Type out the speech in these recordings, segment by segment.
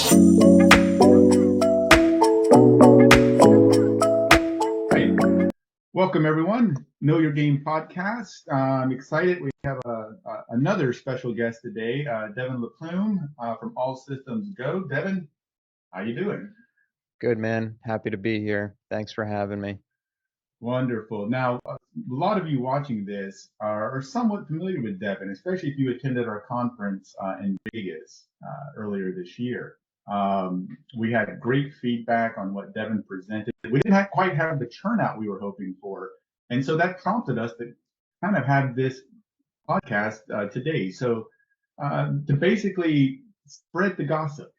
Right. Welcome, everyone. Know Your Game podcast. I'm excited. We have another special guest today, Devin LaPlume from All Systems Go. Devin, how you doing? Good, man. Happy to be here. Thanks for having me. Wonderful. Now, a lot of you watching this are somewhat familiar with Devin, especially if you attended our conference in Vegas earlier this year. We had great feedback on what Devin presented. We didn't quite have the turnout we were hoping for. And so that prompted us to kind of have this podcast today. So to basically spread the gossip,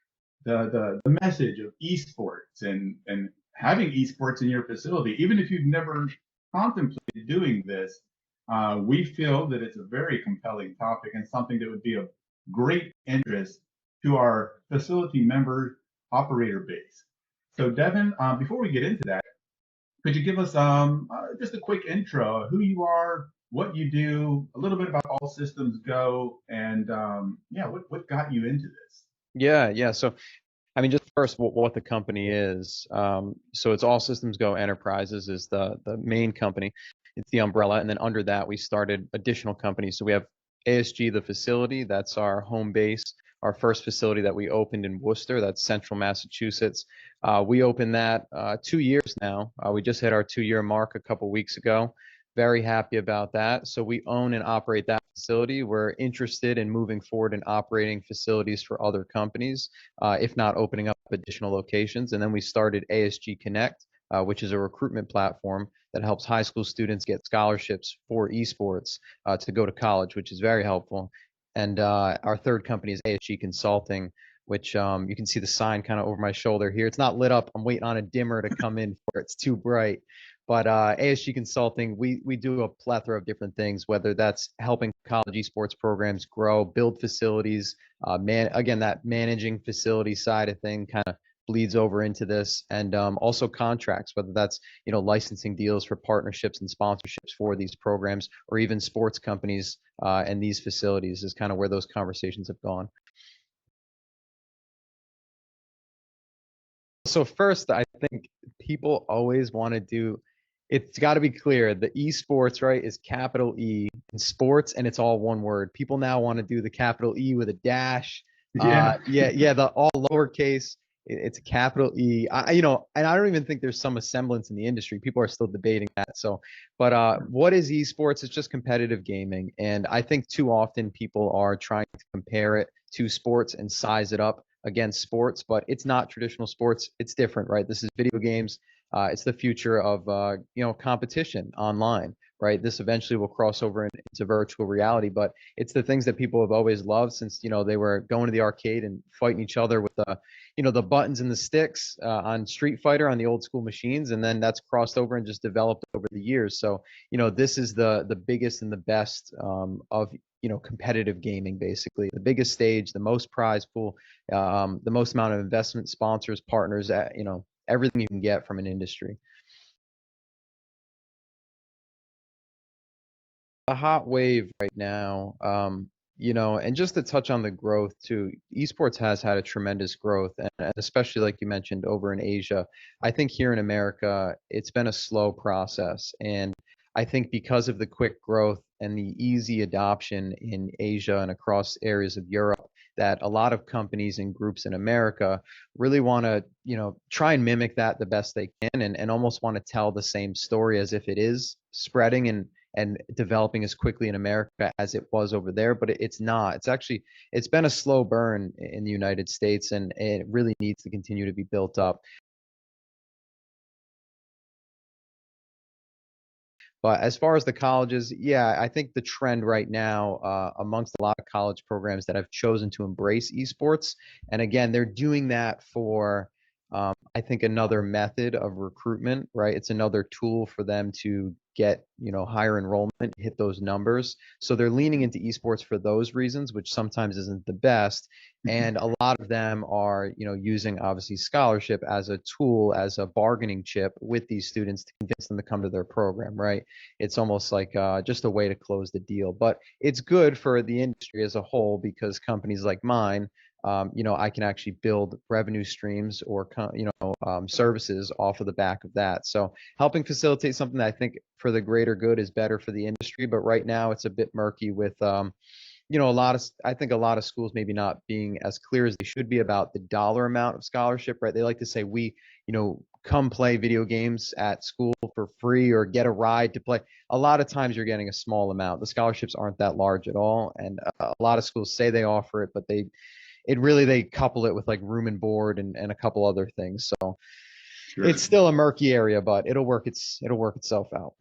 the message of esports and having esports in your facility, even if you've never contemplated doing this, we feel that it's a very compelling topic and something that would be of great interest to our facility member operator base. So Devin, before we get into that, could you give us just a quick intro, who you are, what you do, a little bit about All Systems Go, and yeah, what got you into this? Yeah. So, I mean, just first, what the company is. So it's All Systems Go Enterprises is the main company. It's the umbrella, and then under that, we started additional companies. So we have ASG, the facility. That's our home base. Our first facility that we opened in Worcester. That's Central Massachusetts. We opened that 2 years now. We just hit our 2-year mark a couple weeks ago. Very happy about that. So we own and operate that facility. We're interested in moving forward and operating facilities for other companies, if not opening up additional locations. And then we started ASG Connect, which is a recruitment platform that helps high school students get scholarships for esports to go to college, which is very helpful. And our third company is ASG Consulting, which you can see the sign kind of over my shoulder here. It's not lit up. I'm waiting on a dimmer to come in for it. It's too bright. But ASG Consulting, we do a plethora of different things, whether that's helping college esports programs grow, build facilities, again, that managing facility side of thing kind of bleeds over into this, and also contracts, whether that's licensing deals for partnerships and sponsorships for these programs, or even sports companies and these facilities is kind of where those conversations have gone. So first, I think people always want to do, it's got to be clear, the esports, right, is capital E in sports, and it's all one word. People now want to do the capital E with a dash. Yeah. Yeah, the all lowercase. It's a capital E. And I don't even think there's some semblance in the industry. People are still debating that. So, but what is esports? It's just competitive gaming, and I think too often people are trying to compare it to sports and size it up against sports, but it's not traditional sports. It's different, right? This is video games. It's the future of competition online, right? This eventually will cross over into virtual reality, but it's the things that people have always loved since they were going to the arcade and fighting each other with the buttons and the sticks on Street Fighter on the old school machines, and then that's crossed over and just developed over the years. So this is the biggest and the best of competitive gaming, basically the biggest stage, the most prize pool, the most amount of investment, sponsors, partners, everything you can get from an industry. A hot wave right now, and just to touch on the growth too, esports has had a tremendous growth, and especially like you mentioned over in Asia. I think here in America, it's been a slow process, and I think because of the quick growth and the easy adoption in Asia and across areas of Europe, that a lot of companies and groups in America really want to, try and mimic that the best they can, and almost want to tell the same story as if it is spreading and developing as quickly in America as it was over there, but it's not. It's been a slow burn in the United States, and it really needs to continue to be built up. But as far as the colleges, yeah, I think the trend right now amongst a lot of college programs that have chosen to embrace esports, and again, they're doing that for, I think, another method of recruitment, right? It's another tool for them to get, higher enrollment, hit those numbers. So they're leaning into esports for those reasons, which sometimes isn't the best. And a lot of them are, using obviously scholarship as a tool, as a bargaining chip with these students to convince them to come to their program, right? It's almost like just a way to close the deal. But it's good for the industry as a whole because companies like mine I can actually build revenue streams or services off of the back of that. So helping facilitate something that I think for the greater good is better for the industry, but right now it's a bit murky with I think a lot of schools maybe not being as clear as they should be about the dollar amount of scholarship, right? They like to say come play video games at school for free or get a ride to play. A lot of times you're getting a small amount. The scholarships aren't that large at all, and a lot of schools say they offer it, but they couple it with like room and board and a couple other things. So Sure. it's still a murky area, but it'll work itself out.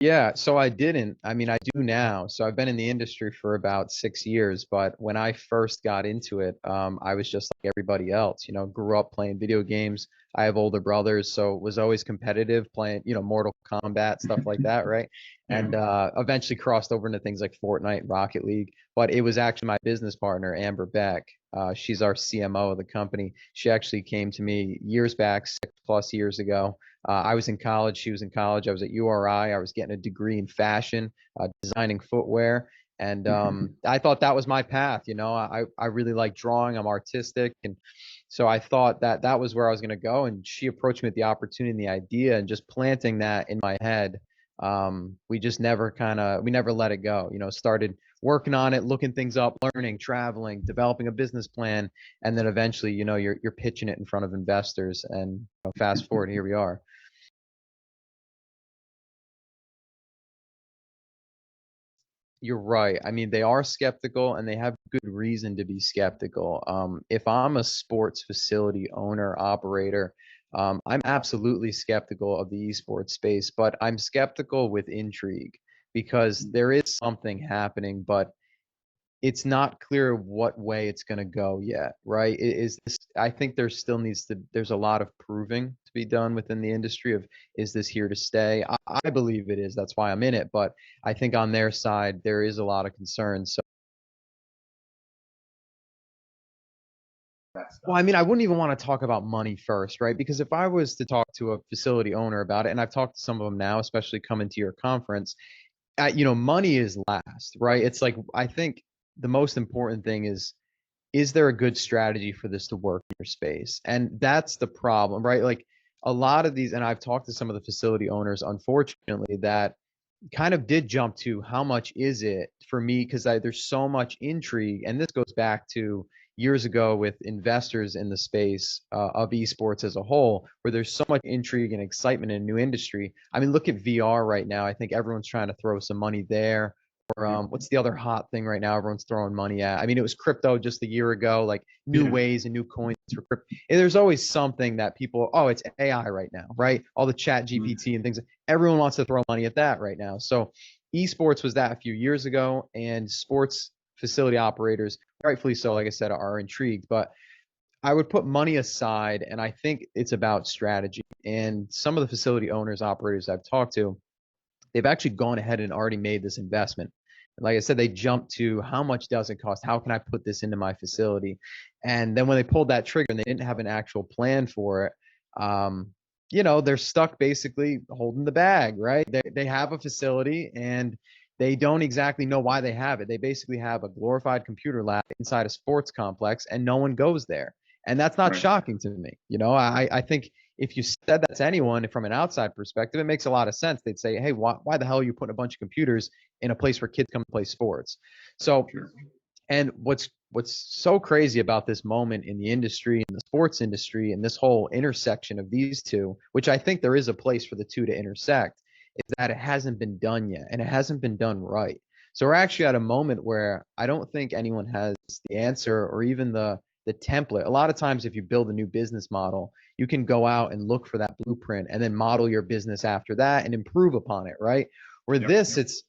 Yeah, so I didn't. I mean, I do now. So I've been in the industry for about 6 years, but when I first got into it, I was just like everybody else, grew up playing video games. I have older brothers, so was always competitive playing, Mortal Kombat, stuff like that, right? Yeah. And eventually crossed over into things like Fortnite, Rocket League. But it was actually my business partner, Amber Beck. She's our CMO of the company. She actually came to me years back, 6+ years ago. I was in college. She was in college. I was at URI. I was getting a degree in fashion, designing footwear. And I thought that was my path. I really like drawing. I'm artistic. And so I thought that was where I was going to go. And she approached me with the opportunity and the idea, and just planting that in my head. We just we never let it go. Started working on it, looking things up, learning, traveling, developing a business plan. And then eventually, you're pitching it in front of investors. And fast forward, here we are. You're right. I mean, they are skeptical and they have good reason to be skeptical. If I'm a sports facility owner, operator, I'm absolutely skeptical of the esports space, but I'm skeptical with intrigue because there is something happening, but it's not clear what way it's going to go yet, right? I think there's a lot of proving to be done within the industry of, is this here to stay? I believe it is. That's why I'm in it. But I think on their side, there is a lot of concern. So, well, I mean, I wouldn't even want to talk about money first, right? Because if I was to talk to a facility owner about it, and I've talked to some of them now, especially coming to your conference, money is last, right? It's like, I think the most important thing is there a good strategy for this to work in your space? And that's the problem, right? Like a lot of these, and I've talked to some of the facility owners, unfortunately, that kind of did jump to how much is it for me, because there's so much intrigue, and this goes back to years ago with investors in the space of esports as a whole, where there's so much intrigue and excitement in a new industry. I mean, look at VR right now. I think everyone's trying to throw some money there. Or what's the other hot thing right now everyone's throwing money at? I mean, it was crypto just a year ago, like new ways and new coins for crypto. And there's always something that it's AI right now, right? All the chat GPT and things. Everyone wants to throw money at that right now. So esports was that a few years ago, and sports facility operators, rightfully so, like I said, are intrigued. But I would put money aside, and I think it's about strategy. And some of the facility owners, operators I've talked to, they've actually gone ahead and already made this investment. And like I said, they jumped to, how much does it cost? How can I put this into my facility? And then when they pulled that trigger and they didn't have an actual plan for it, they're stuck basically holding the bag, right? They have a facility and they don't exactly know why they have it. They basically have a glorified computer lab inside a sports complex and no one goes there. And that's not shocking to me. I think if you said that to anyone from an outside perspective, it makes a lot of sense. They'd say, hey, why the hell are you putting a bunch of computers in a place where kids come to play sports? So, and what's so crazy about this moment in the industry, in the sports industry, and this whole intersection of these two, which I think there is a place for the two to intersect, is that it hasn't been done yet, and it hasn't been done right. So we're actually at a moment where I don't think anyone has the answer or even the template. A lot of times, if you build a new business model, you can go out and look for that blueprint and then model your business after that and improve upon it, right? Where it's,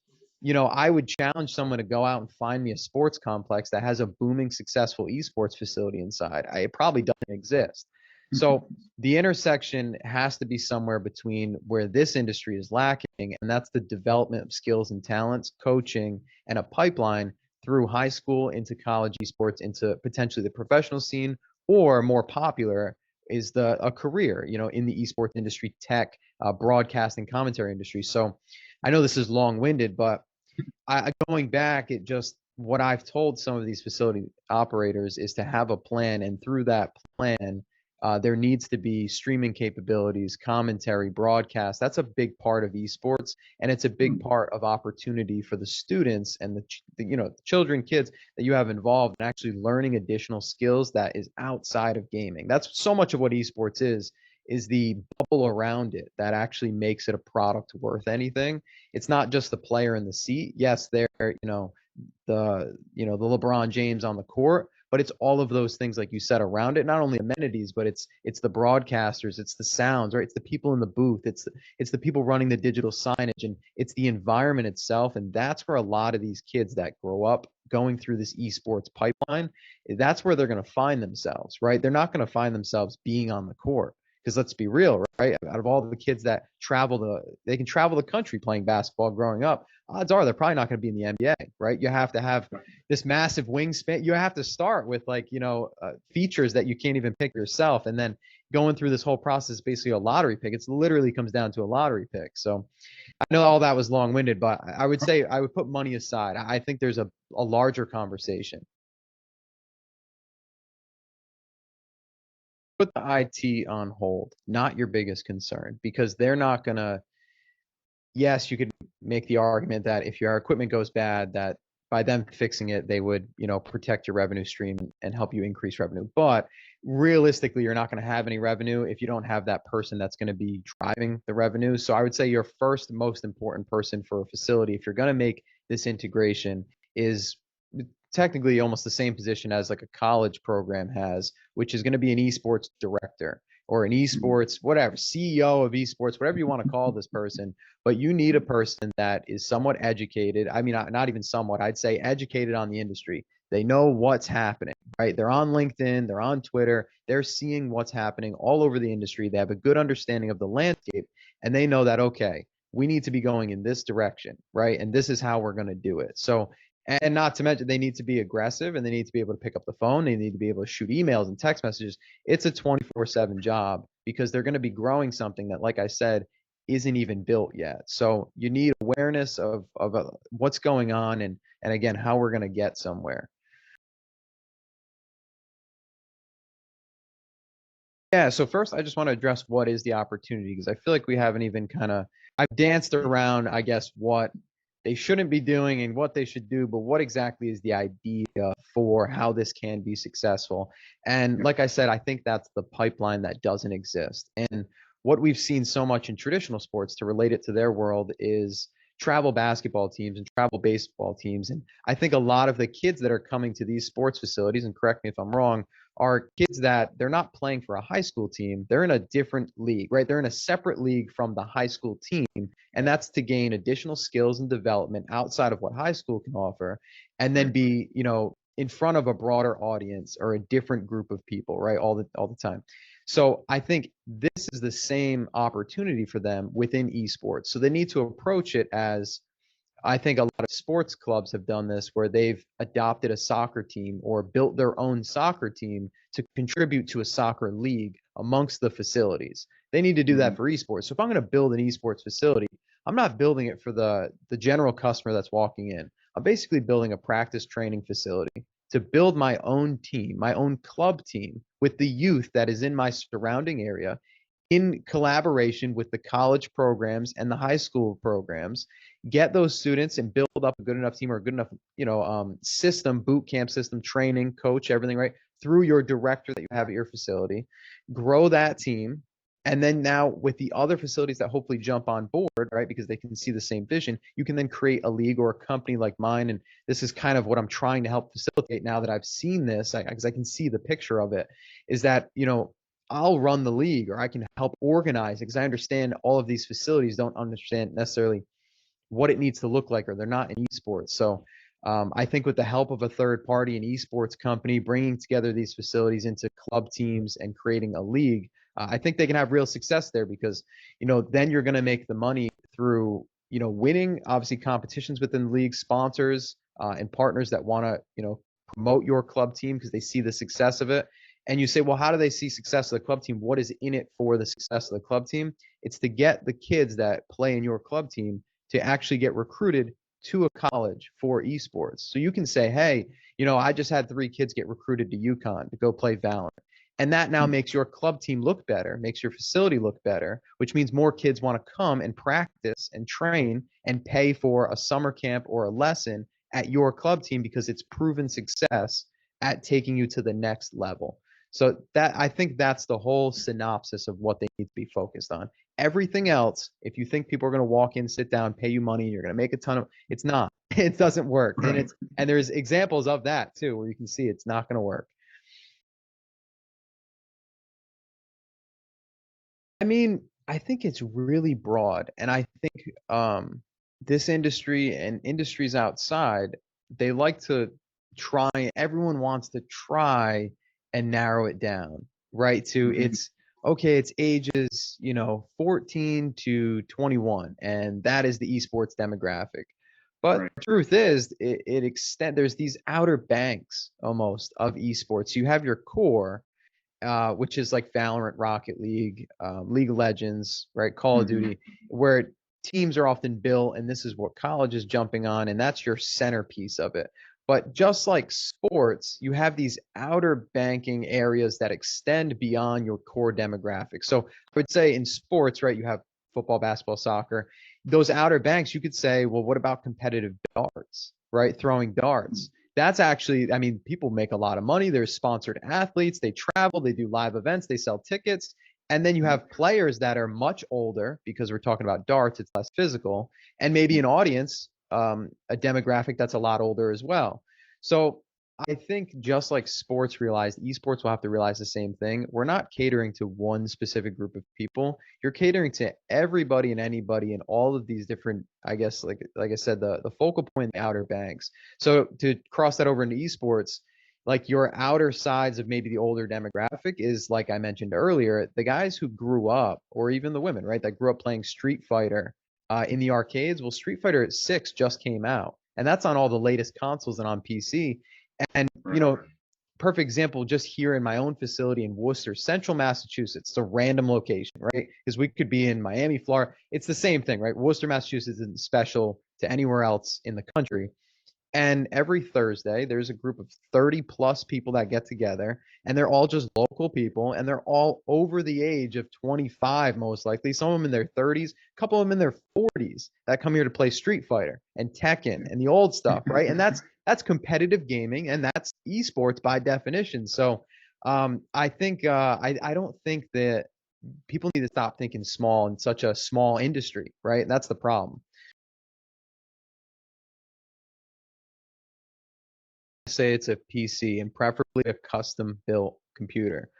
I would challenge someone to go out and find me a sports complex that has a booming, successful esports facility inside. It probably doesn't exist. So the intersection has to be somewhere between where this industry is lacking, and that's the development of skills and talents, coaching, and a pipeline through high school into college esports, into potentially the professional scene, or more popular is a career, in the esports industry, tech, broadcasting, commentary industry. So I know this is long-winded, but Going back, it just what I've told some of these facility operators is to have a plan, and through that plan, there needs to be streaming capabilities, commentary, broadcast. That's a big part of esports, and it's a big part of opportunity for the students and the children, kids that you have involved in actually learning additional skills that is outside of gaming. That's so much of what esports is the bubble around it that actually makes it a product worth anything. It's not just the player in the seat. Yes, they're, the LeBron James on the court, but it's all of those things like you said around it. Not only amenities, but it's the broadcasters, it's the sounds, right? It's the people in the booth, it's the people running the digital signage, and it's the environment itself. And that's where a lot of these kids that grow up going through this esports pipeline, that's where they're going to find themselves, right? They're not going to find themselves being on the court. Because let's be real, right? Out of all the kids that they can travel the country playing basketball growing up. Odds are they're probably not going to be in the NBA, right? You have to have this massive wingspan. You have to start with features that you can't even pick yourself, and then going through this whole process, basically a lottery pick. It's literally comes down to a lottery pick. So I know all that was long-winded, but I would say I would put money aside. I think there's a larger conversation. Put the IT on hold, not your biggest concern, because they're not going to. Yes, you could make the argument that if your equipment goes bad, that by them fixing it, they would, protect your revenue stream and help you increase revenue. But realistically, you're not going to have any revenue if you don't have that person that's going to be driving the revenue. So I would say your first most important person for a facility, if you're going to make this integration, is technically almost the same position as like a college program has, which is going to be an esports director or an esports, whatever, CEO of esports, whatever you want to call this person. But you need a person that is somewhat educated. I mean, not even somewhat, I'd say educated on the industry. They know what's happening, right? They're on LinkedIn, they're on Twitter, they're seeing what's happening all over the industry. They have a good understanding of the landscape, and they know that, okay, we need to be going in this direction, right? And this is how we're going to do it. So, and not to mention, they need to be aggressive, and they need to be able to pick up the phone. They need to be able to shoot emails and text messages. It's a 24/7 job because they're going to be growing something that, like I said, isn't even built yet. So you need awareness of what's going on, and again, how we're going to get somewhere. Yeah, so first I just want to address what is the opportunity, because I feel like we haven't even I've danced around, I guess, what they shouldn't be doing and what they should do, but what exactly is the idea for how this can be successful? And like I said, I think that's the pipeline that doesn't exist. And what we've seen so much in traditional sports, to relate it to their world, is travel basketball teams and travel baseball teams. And I think a lot of the kids that are coming to these sports facilities, and correct me if I'm wrong, are kids that they're not playing for a high school team. They're in a different league, right? They're in a separate league from the high school team. And that's to gain additional skills and development outside of what high school can offer. And then be, in front of a broader audience or a different group of people, right? All the time. So I think this is the same opportunity for them within esports. So they need to approach it as, I think a lot of sports clubs have done this, where they've adopted a soccer team or built their own soccer team to contribute to a soccer league amongst the facilities. They need to do that for esports. So if I'm going to build an esports facility, I'm not building it for the general customer that's walking in. I'm basically building a practice training facility to build my own team, my own club team with the youth that is in my surrounding area, in collaboration with the college programs and the high school programs, get those students and build up a good enough team or a good enough, system, boot camp system, training, coach, everything, right? Through your director that you have at your facility, grow that team. And then now with the other facilities that hopefully jump on board, right, because they can see the same vision, you can then create a league or a company like mine. And this is kind of what I'm trying to help facilitate now that I've seen this, because I can see the picture of it, is that, I'll run the league, or I can help organize, because I understand all of these facilities don't understand necessarily what it needs to look like, or they're not in esports. So I think with the help of a third party, an esports company, bringing together these facilities into club teams and creating a league, I think they can have real success there, because, then you're going to make the money through, winning, obviously, competitions within the league, sponsors and partners that want to, promote your club team because they see the success of it. And you say, well, how do they see success of the club team? What is in it for the success of the club team? It's to get the kids that play in your club team to actually get recruited to a college for esports. So you can say, hey, I just had 3 kids get recruited to UConn to go play Valorant. And that now makes your club team look better, makes your facility look better, which means more kids want to come and practice and train and pay for a summer camp or a lesson at your club team because it's proven success at taking you to the next level. So I think that's the whole synopsis of what they need to be focused on. Everything else, if you think people are going to walk in, sit down, pay you money, you're going to make a ton of, it's not. It doesn't work. Right. And there's examples of that too, where you can see it's not going to work. I mean, I think it's really broad, and I think this industry and industries outside, they like to try. Everyone wants to try and narrow it down, right? To it's okay. It's ages 14 to 21, and that is the esports demographic. But Right. the truth is, it extend. There's these outer banks almost of esports. You have your core, which is like Valorant, Rocket League, League of Legends, right? Call of Duty, where teams are often built, and this is what college is jumping on, and that's your centerpiece of it. But just like sports, you have these outer banking areas that extend beyond your core demographic. So I would say in sports, right, you have football, basketball, soccer. Those outer banks, you could say, well, what about competitive darts, right? Throwing darts. That's actually, I mean, people make a lot of money. There's sponsored athletes. They travel, they do live events, they sell tickets. And then you have players that are much older because we're talking about darts, it's less physical, and maybe an audience, a demographic that's a lot older as well. So I think just like sports realized, esports will have to realize the same thing. We're not catering to one specific group of people. You're catering to everybody and anybody in all of these different, I guess, like I said, the focal point, the outer banks. So to cross that over into esports, like your outer sides of maybe the older demographic is, like I mentioned earlier, the guys who grew up, or even the women, right, that grew up playing Street Fighter in the arcades. Well, Street Fighter 6 just came out, and that's on all the latest consoles and on PC. And, Right. perfect example, just here in my own facility in Worcester, central Massachusetts. It's a random location, right? Because we could be in Miami, Florida. It's the same thing, right? Worcester, Massachusetts isn't special to anywhere else in the country. And every Thursday, there's a group of 30 plus people that get together, and they're all just local people, and they're all over the age of 25, most likely. Some of them in their 30s, a couple of them in their 40s that come here to play Street Fighter and Tekken and the old stuff, right? And that's competitive gaming, and that's esports by definition. So I think I don't think that people need to stop thinking small in such a small industry, right? That's the problem. Say it's a PC and preferably a custom built computer.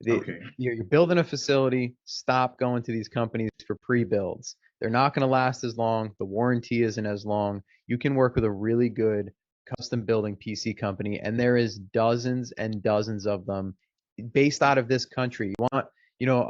Okay. You're building a facility, stop going to these companies for pre-builds. They're not going to last as long. The warranty isn't as long. You can work with a really good custom building PC company, and there is dozens and dozens of them based out of this country. You want,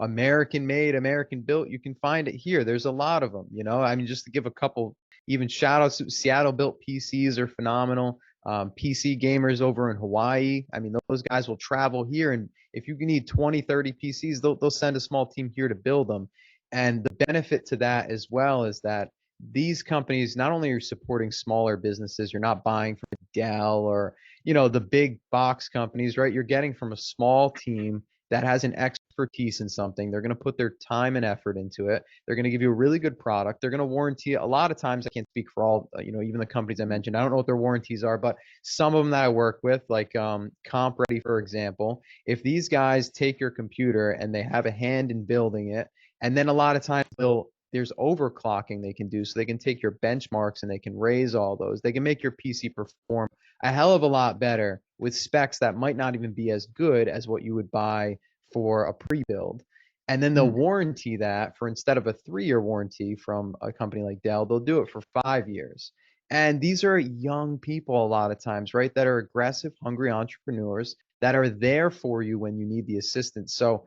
American made, American built, you can find it here. There's a lot of them, I mean, just to give a couple, even shout outs, Seattle built PCs are phenomenal. PC gamers over in Hawaii. I mean, those guys will travel here, and if you need 20, 30 PCs, they'll send a small team here to build them. And the benefit to that as well is that these companies, not only are supporting smaller businesses, you're not buying from Dell or, the big box companies, right? You're getting from a small team that has an expertise in something. They're going to put their time and effort into it. They're going to give you a really good product. They're going to warranty it. A lot of times, I can't speak for all, even the companies I mentioned. I don't know what their warranties are, but some of them that I work with, like Comp Ready, for example, if these guys take your computer and they have a hand in building it, and then a lot of times there's overclocking they can do, so they can take your benchmarks and they can raise all those. They can make your PC perform a hell of a lot better with specs that might not even be as good as what you would buy for a pre-build. And then they'll warranty that for, instead of a 3-year warranty from a company like Dell, they'll do it for 5 years. And these are young people a lot of times, right? That are aggressive, hungry entrepreneurs that are there for you when you need the assistance. So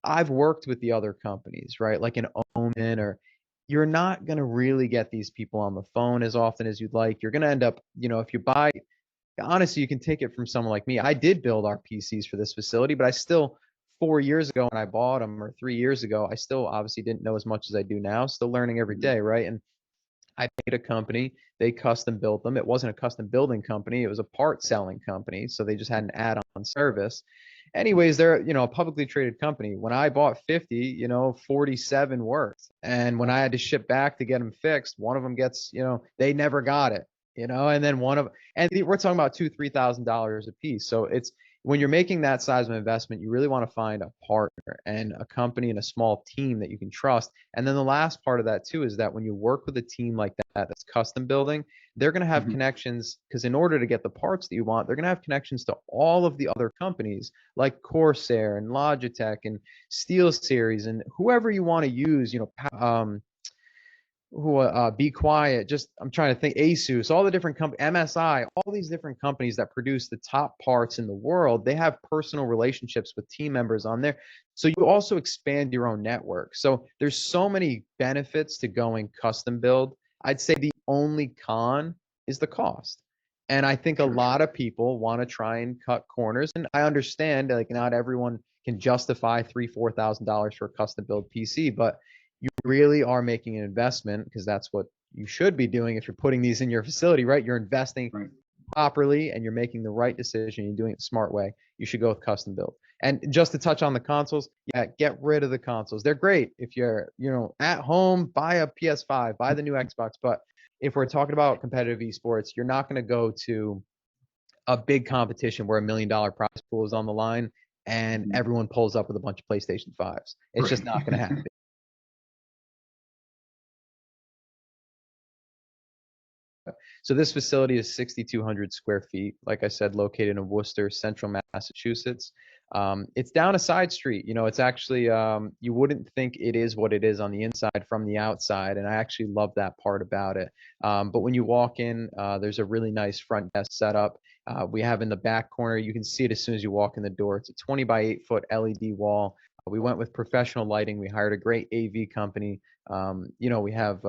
I've worked with the other companies, right? Like an Omen, or you're not going to really get these people on the phone as often as you'd like. You're going to end up, if you buy, honestly, you can take it from someone like me. I did build our PCs for this facility, but I still, 4 years ago when I bought them, or 3 years ago, I still obviously didn't know as much as I do now. Still learning every day, right? And I paid a company, they custom built them. It wasn't a custom building company, it was a part selling company. So they just had an add-on service. Anyways, they're, a publicly traded company. When I bought 50, 47 worked. And when I had to ship back to get them fixed, one of them gets, they never got it, and then and we're talking about $2,000-$3,000 a piece. So it's, when you're making that size of investment, you really want to find a partner and a company and a small team that you can trust. And then the last part of that too is that when you work with a team like that that's custom building, they're going to have connections, because in order to get the parts that you want, they're going to have connections to all of the other companies like Corsair and Logitech and SteelSeries and whoever you want to use, Be Quiet, just I'm trying to think, Asus, all the different companies, MSI, all these different companies that produce the top parts in the world, they have personal relationships with team members on there. So you also expand your own network. So there's so many benefits to going custom build. I'd say the only con is the cost. And I think a lot of people want to try and cut corners. And I understand, like, not everyone can justify $3,000-$4,000 for a custom build PC, but you really are making an investment, because that's what you should be doing if you're putting these in your facility, right? You're investing properly and you're making the right decision. You're doing it the smart way. You should go with custom build. And just to touch on the consoles, get rid of the consoles. They're great if you're, at home, buy a PS5, buy the new Xbox. But if we're talking about competitive esports, you're not going to go to a big competition where $1 million prize pool is on the line and everyone pulls up with a bunch of PlayStation 5s. It's just not going to happen. So this facility is 6,200 square feet, like I said, located in Worcester, central Massachusetts. It's down a side street. It's actually, you wouldn't think it is what it is on the inside from the outside, and I actually love that part about it. But when you walk in, there's a really nice front desk setup. We have in the back corner, you can see it as soon as you walk in the door. It's a 20 by 8 foot LED wall. We went with professional lighting. We hired a great AV company. We have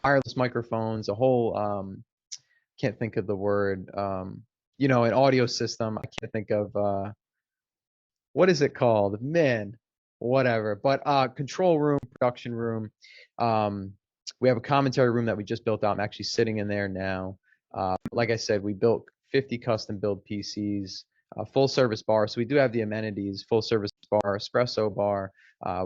wireless microphones, a whole can't think of the word, an audio system. I can't think of what is it called? Man, whatever. But control room, production room. We have a commentary room that we just built out. I'm actually sitting in there now. Like I said, we built 50 custom build PCs, full service bar. So we do have the amenities, full service bar, espresso bar.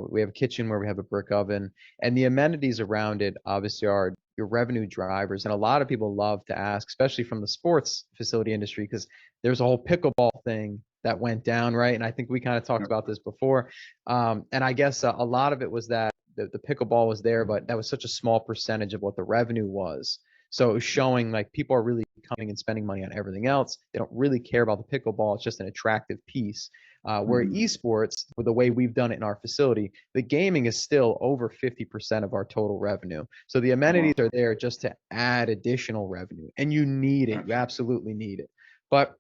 We have a kitchen where we have a brick oven, and the amenities around it obviously are your revenue drivers. And a lot of people love to ask, especially from the sports facility industry, because there's a whole pickleball thing that went down, right? And I think we kind of talked about this before. And I guess a lot of it was that the pickleball was there, but that was such a small percentage of what the revenue was. So it was showing like people are really coming and spending money on everything else. They don't really care about the pickleball. It's just an attractive piece. Where esports, with the way we've done it in our facility, the gaming is still over 50% of our total revenue. So the amenities are there just to add additional revenue, and you need it. You absolutely need it. But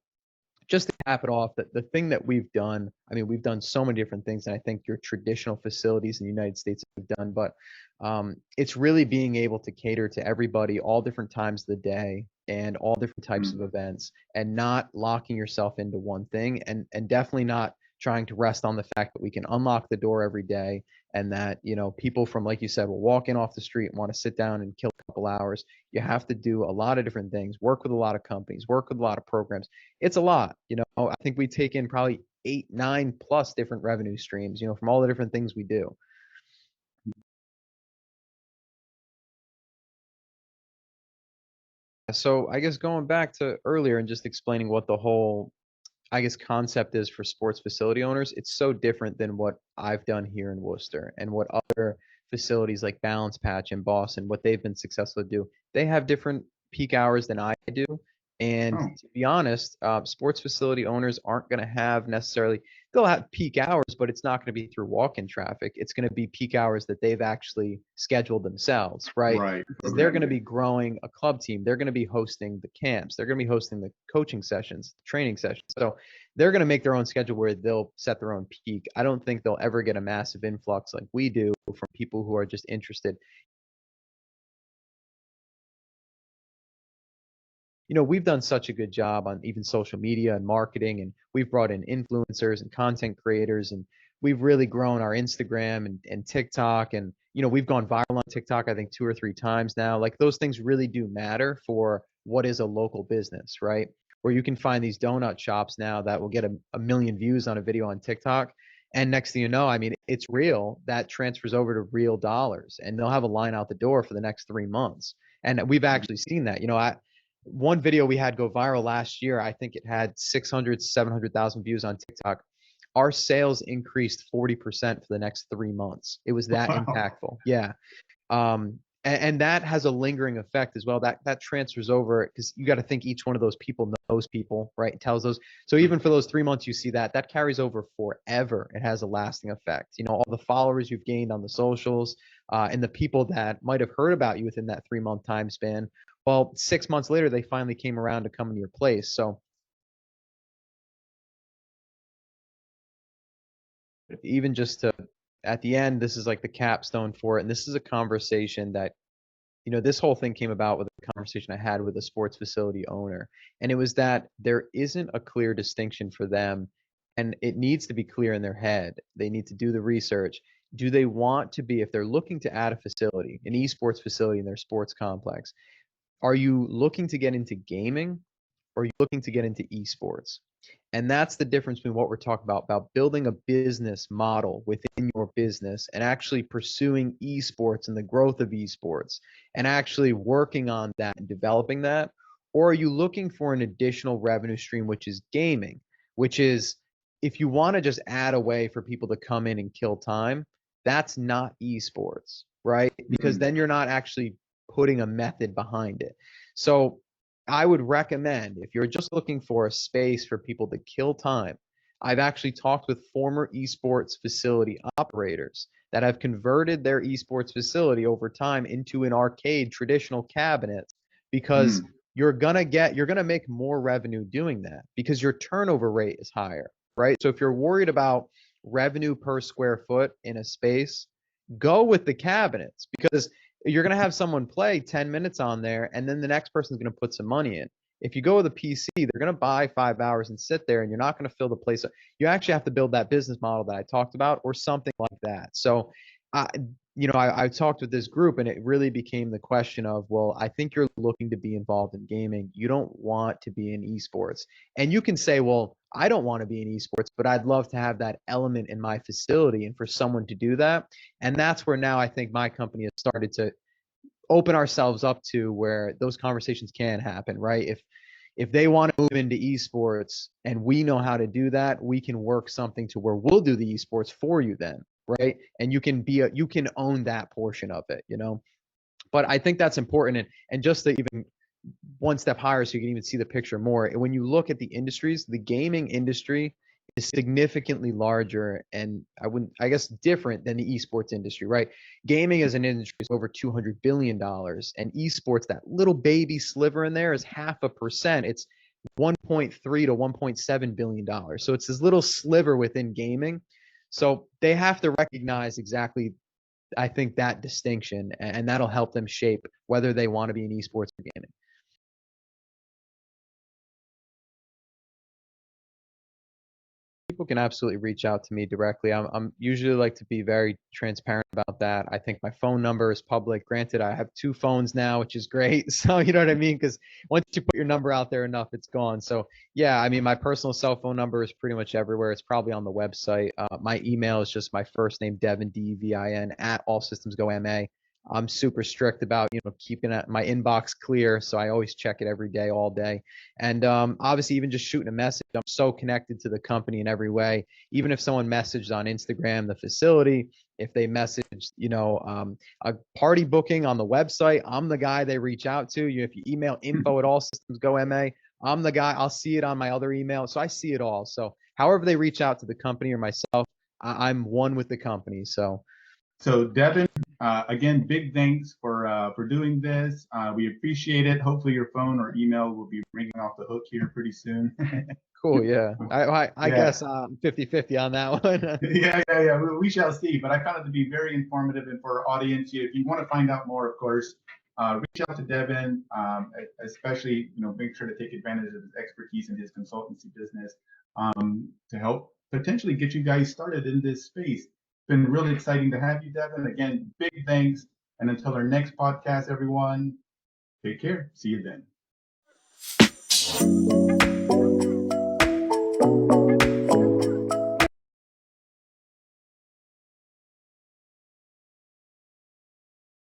just to cap it off, the thing that we've done, I mean, we've done so many different things, and I think your traditional facilities in the United States have done, but it's really being able to cater to everybody, all different times of the day and all different types of events, and not locking yourself into one thing, and definitely not trying to rest on the fact that we can unlock the door every day, and that, people from, like you said, will walk in off the street and want to sit down and kill a couple hours. You have to do a lot of different things, work with a lot of companies, work with a lot of programs. It's a lot. I think we take in probably 8, 9 plus different revenue streams, from all the different things we do. So I guess going back to earlier and just explaining what the whole, I guess, concept is for sports facility owners, it's so different than what I've done here in Worcester and what other facilities like Balance Patch in Boston, what they've been successful to do. They have different peak hours than I do. And to be honest, sports facility owners aren't going to have necessarily, they'll have peak hours, but it's not going to be through walk-in traffic. It's going to be peak hours that they've actually scheduled themselves, right? Because they're going to be growing a club team. They're going to be hosting the camps. They're going to be hosting the coaching sessions, training sessions. So they're going to make their own schedule where they'll set their own peak. I don't think they'll ever get a massive influx like we do from people who are just interested. We've done such a good job on even social media and marketing, and we've brought in influencers and content creators, and we've really grown our Instagram and TikTok, and we've gone viral on TikTok, I think 2 or 3 times now. Like those things really do matter for what is a local business, right? Where you can find these donut shops now that will get a million views on a video on TikTok. And next thing you know, I mean, it's real. That transfers over to real dollars, and they'll have a line out the door for the next 3 months. And we've actually seen that. One video we had go viral last year, I think it had 600, 700,000 views on TikTok. Our sales increased 40% for the next 3 months. It was that Wow. impactful. Yeah. And that has a lingering effect as well. That transfers over because you got to think each one of those people knows people, right? Tells those. So even for those 3 months, you see that carries over forever. It has a lasting effect. All the followers you've gained on the socials, and the people that might have heard about you within that 3 month time span. Well, 6 months later, they finally came around to come in your place. So even just to, at the end, this is like the capstone for it. And this is a conversation that, this whole thing came about with a conversation I had with a sports facility owner. And it was that there isn't a clear distinction for them. And it needs to be clear in their head. They need to do the research. Do they want to be, if they're looking to add a facility, an esports facility in their sports complex, are you looking to get into gaming, or are you looking to get into esports? And that's the difference between what we're talking about building a business model within your business and actually pursuing esports and the growth of esports and actually working on that and developing that. Or are you looking for an additional revenue stream, which is gaming, which is, if you want to just add a way for people to come in and kill time, that's not esports, right? Because then you're not actually putting a method behind it. So I would recommend, if you're just looking for a space for people to kill time, I've actually talked with former esports facility operators that have converted their esports facility over time into an arcade traditional cabinet, because you're gonna make more revenue doing that because your turnover rate is higher, right? So if you're worried about revenue per square foot in a space, go with the cabinets, because you're going to have someone play 10 minutes on there, and then the next person's going to put some money in. If you go with a PC, they're going to buy 5 hours and sit there, and you're not going to fill the place. You actually have to build that business model that I talked about, or something like that. So, I talked with this group, and it really became the question of, well, I think you're looking to be involved in gaming. You don't want to be in esports. And you can say, well, I don't want to be in esports, but I'd love to have that element in my facility and for someone to do that. And that's where now I think my company has started to open ourselves up to where those conversations can happen, right? If they want to move into esports and we know how to do that, we can work something to where we'll do the esports for you then, right? And you can own that portion of it, But I think that's important, and just to even one step higher so you can even see the picture more. When you look at the industries, the gaming industry is significantly larger and I guess different than the esports industry, right? Gaming as an industry is over $200 billion, and esports, that little baby sliver in there, is 0.5%. It's 1.3 to 1.7 billion dollars. So it's this little sliver within gaming. So they have to recognize exactly, I think, that distinction, and that'll help them shape whether they want to be in esports or gaming. People can absolutely reach out to me directly. I'm usually like to be very transparent about that. I think my phone number is public. Granted, I have 2 phones now, which is great. So you know what I mean? Because once you put your number out there enough, it's gone. So yeah, I mean, my personal cell phone number is pretty much everywhere. It's probably on the website. My email is just my first name, Devin, Devin, at allsystemsgoma. I'm super strict about, keeping my inbox clear. So I always check it every day, all day. And obviously, even just shooting a message, I'm so connected to the company in every way. Even if someone messaged on Instagram, the facility, if they messaged, a party booking on the website, I'm the guy they reach out to. If you email info@allsystemsgoma, I'm the guy. I'll see it on my other email. So I see it all. So however they reach out to the company or myself, I'm one with the company. So Devin, again, big thanks for doing this. We appreciate it. Hopefully your phone or email will be ringing off the hook here pretty soon. Cool. Yeah. I Yeah. guess 50-50 on that one. Yeah. We shall see. But I found it to be very informative, and for our audience, if you want to find out more, of course, reach out to Devin. Especially, make sure to take advantage of his expertise in his consultancy business to help potentially get you guys started in this space. It's been really exciting to have you, Devin. Again, big thanks. And until our next podcast, everyone, take care. See you then.